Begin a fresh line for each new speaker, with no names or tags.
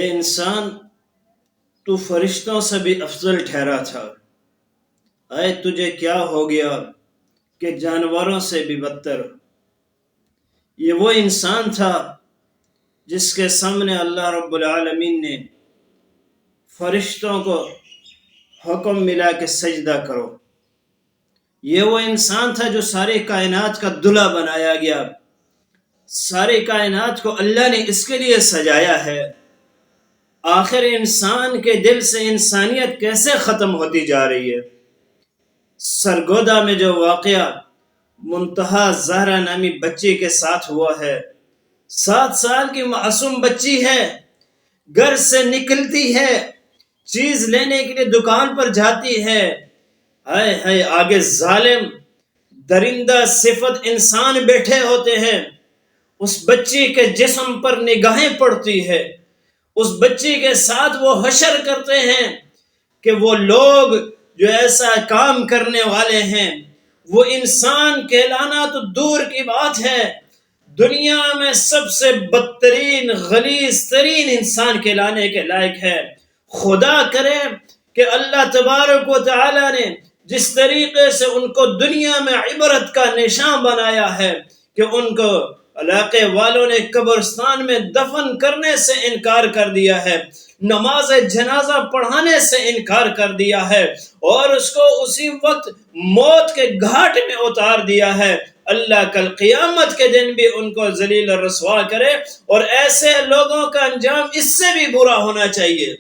اے انسان، تو فرشتوں سے بھی افضل ٹھہرا تھا۔ اے تجھے کیا ہو گیا کہ جانوروں سے بھی بدتر؟ یہ وہ انسان تھا جس کے سامنے اللہ رب العالمین نے فرشتوں کو حکم ملا کہ سجدہ کرو۔ یہ وہ انسان تھا جو ساری کائنات کا دلہا بنایا گیا۔ ساری کائنات کو اللہ نے اس کے لیے سجایا ہے۔ آخر انسان کے دل سے انسانیت کیسے ختم ہوتی جا رہی ہے؟ سرگودا میں جو واقعہ منتہا زہرا نامی بچی کے ساتھ ہوا ہے، 7 سال کی معصوم بچی ہے، گھر سے نکلتی ہے، چیز لینے کے لیے دکان پر جاتی ہے، ہائے ہائے آگے ظالم درندہ صفت انسان بیٹھے ہوتے ہیں۔ اس بچی کے جسم پر نگاہیں پڑتی ہے، اس بچی کے ساتھ وہ حشر کرتے ہیں کہ وہ لوگ جو ایسا کام کرنے والے ہیں وہ انسان کہلانا تو دور کی بات ہے، دنیا میں سب سے بدترین غلیظ ترین انسان کہلانے کے لائق ہے۔ خدا کرے کہ اللہ تبارک و تعالی نے جس طریقے سے ان کو دنیا میں عبرت کا نشان بنایا ہے کہ ان کو علاقے والوں نے قبرستان میں دفن کرنے سے انکار کر دیا ہے، نماز جنازہ پڑھانے سے انکار کر دیا ہے، اور اس کو اسی وقت موت کے گھاٹ میں اتار دیا ہے، اللہ کل قیامت کے دن بھی ان کو ذلیل و رسوا کرے، اور ایسے لوگوں کا انجام اس سے بھی برا ہونا چاہیے۔